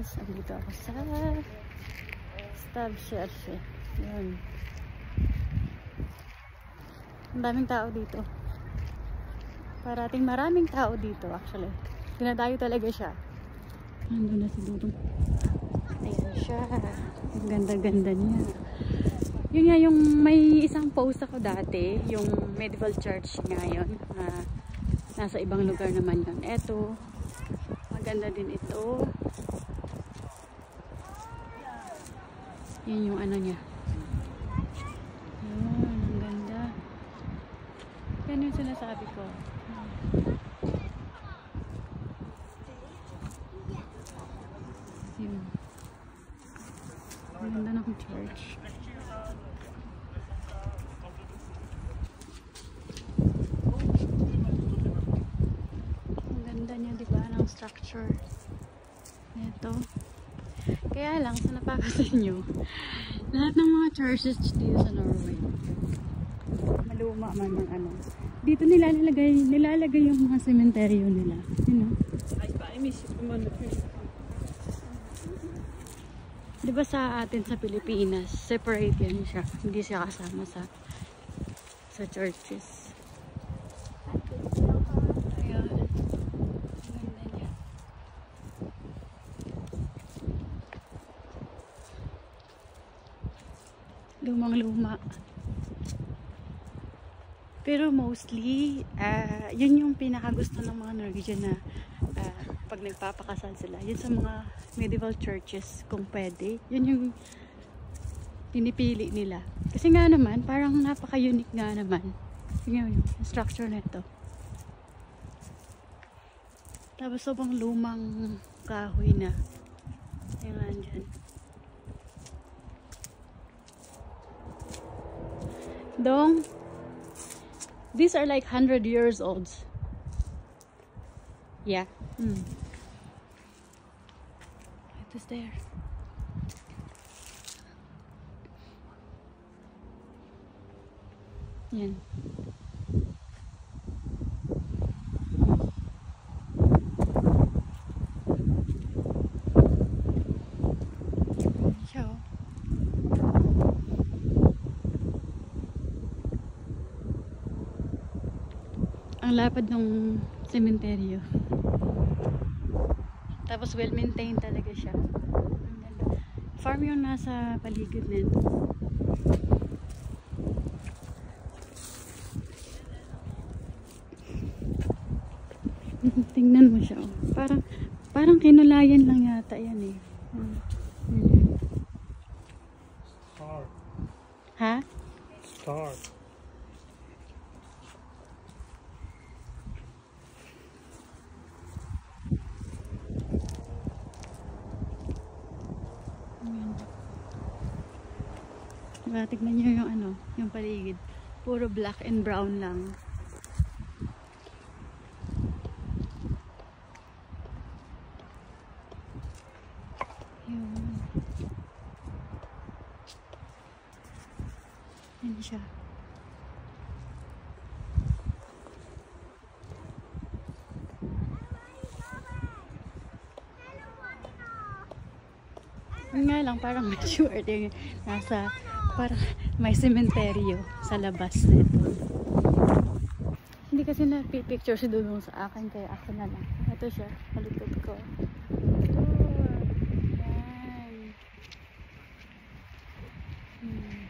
guys, andito ako sa Stabscherche. Yun. Ang daming tao dito. Parating maraming tao dito actually. Dinadayo talaga siya. Nandun na si Dudong. Ayan siya. Ang ganda-ganda niya. Yun nga yung may isang post ako dati. Yung medieval church ngayon. Nasa ibang lugar naman yun. Eto. Maganda din ito. Yun yung ano niya. Yun. Ang ganda. Yan yung sinasabi ko. Yun. Ang ganda ng church. Ang ganda niya, diba? Ng structure. Ito. Kaya lang, sa napapansin nyo, lahat ng mga churches dito sa Norway, maluma man ng ano. Dito nilalagay yung mga sementeryo nila. You know? Diba sa atin sa Pilipinas, separate yan siya. Hindi siya kasama sa churches. Ayan. Ganda niya. Lumang-luma. Pero mostly, yun yung pinakagusto ng mga Norwegian na pag nagpapakasal sila. Yun sa mga medieval churches, kung pwede. Yun yung pinipili nila. Kasi nga naman, parang napaka-unique nga naman. Yun yung structure na ito. Tapos sobrang lumang kahoy na. Ayan dyan. Dong, these are like 100 years old. Yeah. It is there. Yan. Ciao. Ang lapad ng sementeryo. Tapos well maintained talaga siya. Farm yung nasa paligid nito. Tingnan mo siya. Oh. Parang kinulayan lang yata yan eh. Star. Ha? Star. Diba, tignan nyo yung ano, yung paligid. Puro black and brown lang. Yun. Yan siya. Yun nga lang, parang mature yung nasa, parang may sementeryo sa labas nito. Hindi kasi na-picture si Dudong sa akin, kaya ako na lang. Ito siya, malikod ko. Ito. Yan.